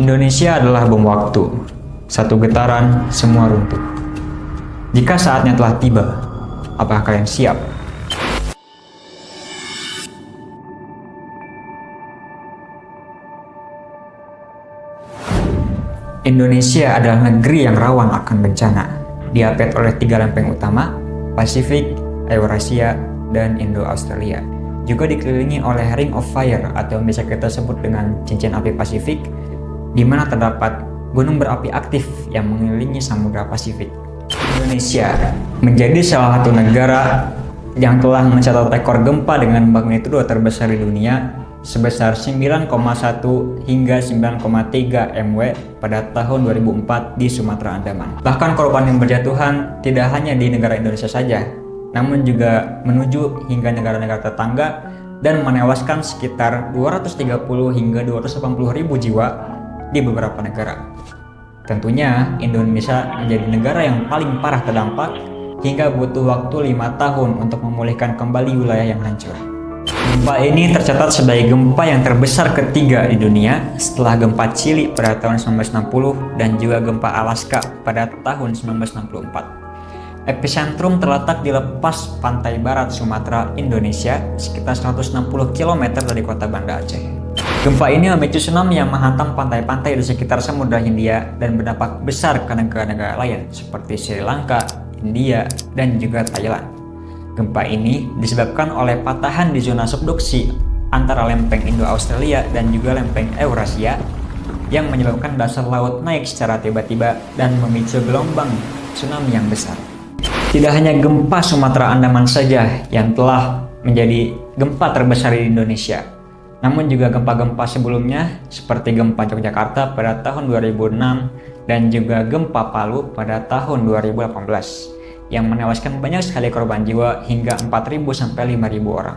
Indonesia adalah bom waktu. Satu getaran, semua runtuh. Jika saatnya telah tiba, apakah kalian siap? Indonesia adalah negeri yang rawan akan bencana, diapit oleh 3 lempeng utama, Pasifik, Eurasia, dan Indo-Australia. Juga dikelilingi oleh Ring of Fire atau yang bisa kita sebut dengan cincin api Pasifik, di mana terdapat gunung berapi aktif yang mengelilingi Samudra Pasifik. Indonesia menjadi salah satu negara yang telah mencatat rekor gempa dengan magnitudo terbesar di dunia sebesar 9,1 hingga 9,3 MW pada tahun 2004 di Sumatera Andaman. Bahkan korban yang berjatuhan tidak hanya di negara Indonesia saja, namun juga menuju hingga negara-negara tetangga dan menewaskan sekitar 230 hingga 280 ribu jiwa di beberapa negara. Tentunya Indonesia menjadi negara yang paling parah terdampak hingga butuh waktu 5 tahun untuk memulihkan kembali wilayah yang hancur. Gempa ini tercatat sebagai gempa yang terbesar ketiga di dunia setelah gempa Chili pada tahun 1960 dan juga gempa Alaska pada tahun 1964. Epicentrum terletak di lepas pantai barat Sumatera, Indonesia, sekitar 160 km dari kota Banda Aceh. Gempa ini memicu tsunami yang menghantam pantai-pantai di sekitar Samudra Hindia dan berdampak besar ke negara-negara lain seperti Sri Lanka, India, dan juga Thailand. Gempa ini disebabkan oleh patahan di zona subduksi antara lempeng Indo-Australia dan juga lempeng Eurasia yang menyebabkan dasar laut naik secara tiba-tiba dan memicu gelombang tsunami yang besar. Tidak hanya gempa Sumatera Andaman saja yang telah menjadi gempa terbesar di Indonesia, namun juga gempa-gempa sebelumnya seperti gempa Yogyakarta pada tahun 2006 dan juga gempa Palu pada tahun 2018 yang menewaskan banyak sekali korban jiwa hingga 4.000 sampai 5.000 orang.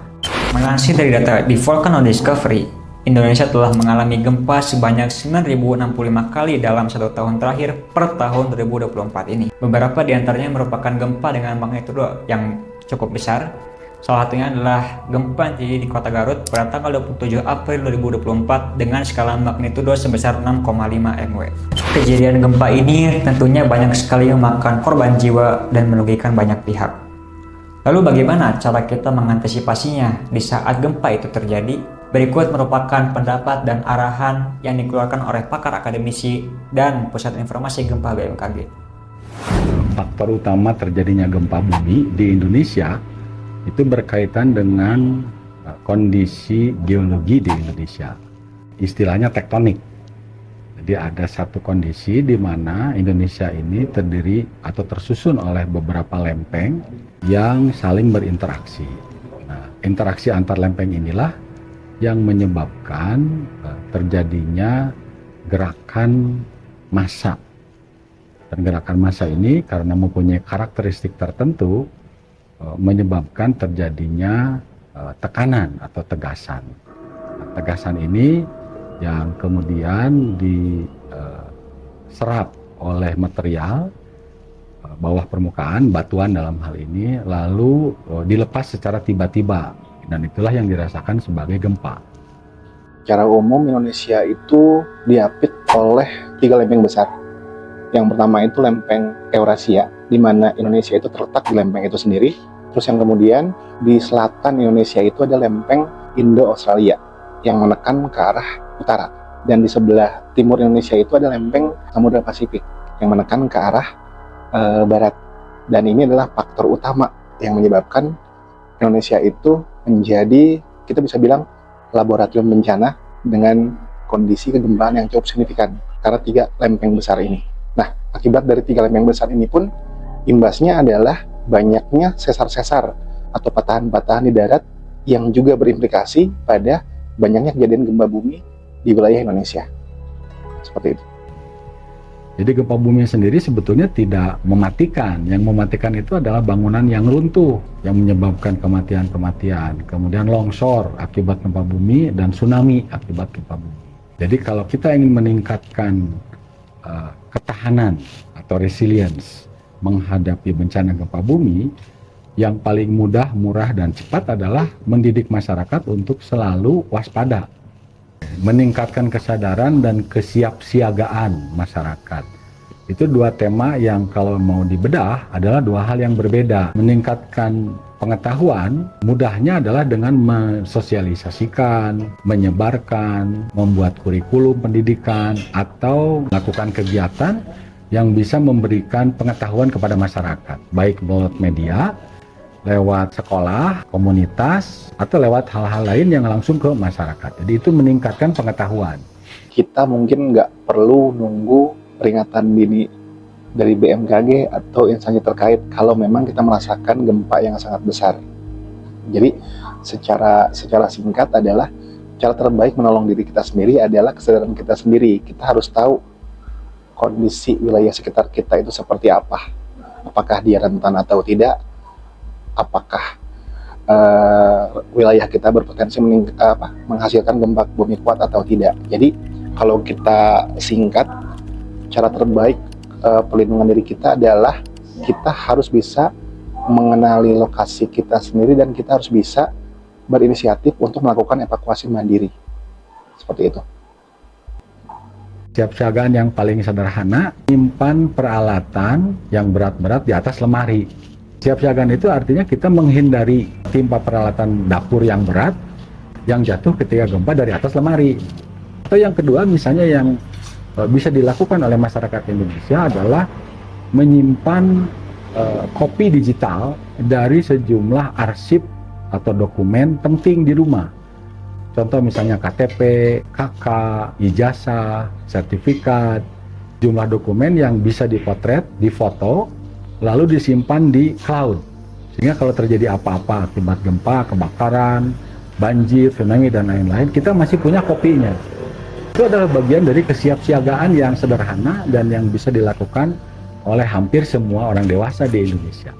Melansir dari data di Volcano Discovery, Indonesia telah mengalami gempa sebanyak 9.065 kali dalam 1 tahun terakhir per tahun 2024 ini. Beberapa di antaranya merupakan gempa dengan magnitudo yang cukup besar. Salah satunya adalah gempa yang terjadi di Kota Garut pada tanggal 27 April 2024 dengan skala magnitudo sebesar 6,5 MW. Kejadian gempa ini tentunya banyak sekali memakan korban jiwa dan merugikan banyak pihak. Lalu bagaimana cara kita mengantisipasinya di saat gempa itu terjadi? Berikut merupakan pendapat dan arahan yang dikeluarkan oleh pakar akademisi dan Pusat Informasi Gempa BMKG. Faktor utama terjadinya gempa bumi di Indonesia itu berkaitan dengan kondisi geologi di Indonesia. Istilahnya tektonik. Jadi ada satu kondisi di mana Indonesia ini terdiri atau tersusun oleh beberapa lempeng yang saling berinteraksi. Nah, interaksi antar lempeng inilah yang menyebabkan terjadinya gerakan massa. Dan gerakan massa ini karena mempunyai karakteristik tertentu menyebabkan terjadinya tekanan atau tegasan. Tegasan ini yang kemudian diserap oleh material bawah permukaan, batuan dalam hal ini, lalu dilepas secara tiba-tiba, dan itulah yang dirasakan sebagai gempa. Secara umum Indonesia itu diapit oleh 3 lempeng besar. Yang pertama itu lempeng Eurasia, di mana Indonesia itu terletak di lempeng itu sendiri. Terus yang kemudian di selatan Indonesia itu ada lempeng Indo-Australia yang menekan ke arah utara. Dan di sebelah timur Indonesia itu ada lempeng Samudra Pasifik yang menekan ke arah barat. Dan ini adalah faktor utama yang menyebabkan Indonesia itu menjadi, kita bisa bilang, laboratorium bencana dengan kondisi kegempaan yang cukup signifikan karena 3 lempeng besar ini. Nah, akibat dari 3 lempeng besar ini pun imbasnya adalah banyaknya sesar-sesar atau patahan-patahan di darat yang juga berimplikasi pada banyaknya kejadian gempa bumi di wilayah Indonesia. Seperti itu. Jadi gempa bumi sendiri sebetulnya tidak mematikan. Yang mematikan itu adalah bangunan yang runtuh yang menyebabkan kematian-kematian. Kemudian longsor akibat gempa bumi dan tsunami akibat gempa bumi. Jadi kalau kita ingin meningkatkan ketahanan atau resilience menghadapi bencana gempa bumi, yang paling mudah, murah, dan cepat adalah mendidik masyarakat untuk selalu waspada. meningkatkan kesadaran dan kesiapsiagaan masyarakat. Itu dua tema yang kalau mau dibedah adalah dua hal yang berbeda. Meningkatkan pengetahuan mudahnya adalah dengan mensosialisasikan, menyebarkan, membuat kurikulum pendidikan, atau melakukan kegiatan yang bisa memberikan pengetahuan kepada masyarakat, baik lewat media, lewat sekolah, komunitas, atau lewat hal-hal lain yang langsung ke masyarakat. Jadi itu meningkatkan pengetahuan. Kita mungkin nggak perlu nunggu peringatan dini dari BMKG atau instansi terkait kalau memang kita merasakan gempa yang sangat besar. Jadi secara singkat adalah cara terbaik menolong diri kita sendiri adalah kesadaran kita sendiri. Kita harus tahu kondisi wilayah sekitar kita itu seperti apa. Apakah dia rentan atau tidak? Apakah wilayah kita berpotensi menghasilkan gempa bumi kuat atau tidak? Jadi kalau kita singkat, cara terbaik pelindungan diri kita adalah kita harus bisa mengenali lokasi kita sendiri dan kita harus bisa berinisiatif untuk melakukan evakuasi mandiri. Seperti itu. Siapsiagaan yang paling sederhana, simpan peralatan yang berat-berat di atas lemari. Siapsiagaan itu artinya kita menghindari timpa peralatan dapur yang berat yang jatuh ketika gempa dari atas lemari. Atau yang kedua misalnya yang bisa dilakukan oleh masyarakat Indonesia adalah menyimpan kopi digital dari sejumlah arsip atau dokumen penting di rumah. Contoh misalnya KTP, KK, ijazah, sertifikat, jumlah dokumen yang bisa dipotret, difoto, lalu disimpan di cloud. Sehingga kalau terjadi apa-apa akibat gempa, kebakaran, banjir, tsunami, dan lain-lain, kita masih punya kopinya. Itu adalah bagian dari kesiapsiagaan yang sederhana dan yang bisa dilakukan oleh hampir semua orang dewasa di Indonesia.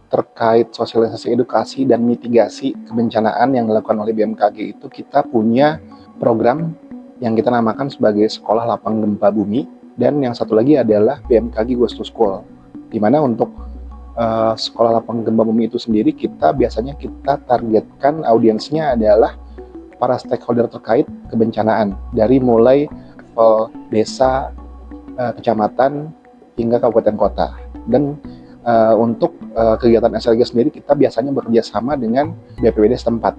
Terkait sosialisasi edukasi dan mitigasi kebencanaan yang dilakukan oleh BMKG itu kita punya program yang kita namakan sebagai Sekolah Lapang Gempa Bumi, dan yang satu lagi adalah BMKG Goes to School, di mana untuk Sekolah Lapang Gempa Bumi itu sendiri biasanya kita targetkan audiensnya adalah para stakeholder terkait kebencanaan dari mulai level desa, kecamatan hingga kabupaten kota. Dan untuk kegiatan SLG sendiri kita biasanya bekerja sama dengan BPBD setempat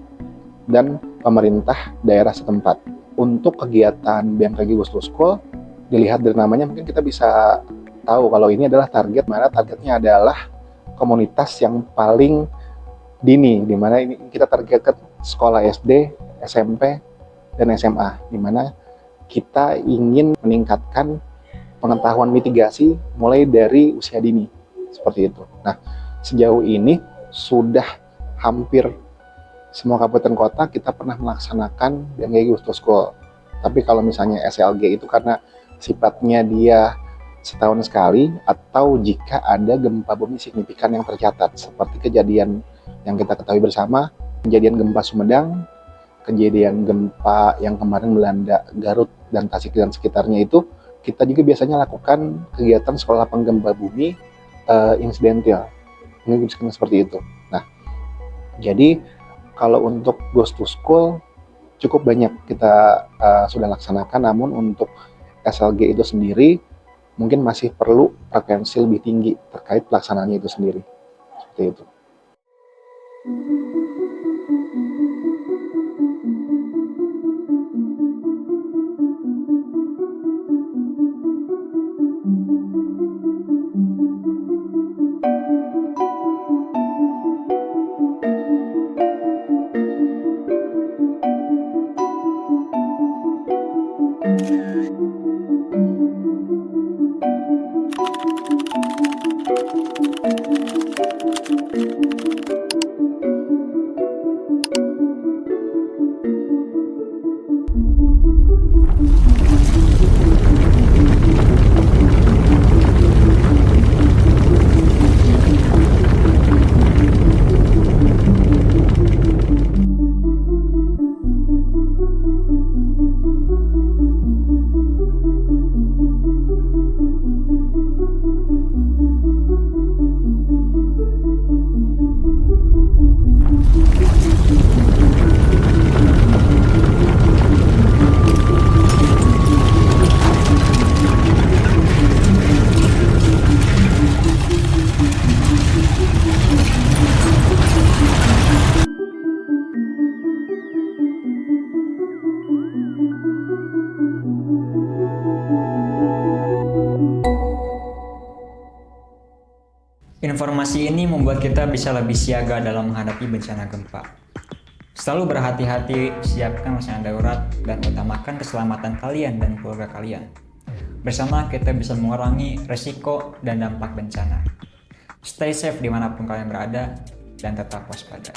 dan pemerintah daerah setempat. Untuk kegiatan BMKG Goes to School, dilihat dari namanya mungkin kita bisa tahu kalau ini adalah targetnya adalah komunitas yang paling dini, di mana ini kita targetkan sekolah SD, SMP, dan SMA, di mana kita ingin meningkatkan pengetahuan mitigasi mulai dari usia dini, seperti itu. Nah, sejauh ini sudah hampir semua kabupaten kota kita pernah melaksanakan BMKG Goes to School. Tapi kalau misalnya SLG itu karena sifatnya dia setahun sekali, atau jika ada gempa bumi signifikan yang tercatat, seperti kejadian yang kita ketahui bersama, kejadian gempa Sumedang, kejadian gempa yang kemarin melanda Garut dan Tasik dan sekitarnya itu, kita juga biasanya lakukan kegiatan sekolah lapang gempa bumi insidental. Ini seperti itu. Nah, jadi kalau untuk Goes to School cukup banyak kita sudah laksanakan, namun untuk SLG itu sendiri mungkin masih perlu frekuensi lebih tinggi terkait pelaksanaannya itu sendiri. Seperti itu. Informasi ini membuat kita bisa lebih siaga dalam menghadapi bencana gempa. Selalu berhati-hati, siapkan layanan darurat, dan utamakan keselamatan kalian dan keluarga kalian. Bersama kita bisa mengurangi resiko dan dampak bencana. Stay safe dimanapun kalian berada, dan tetap waspada.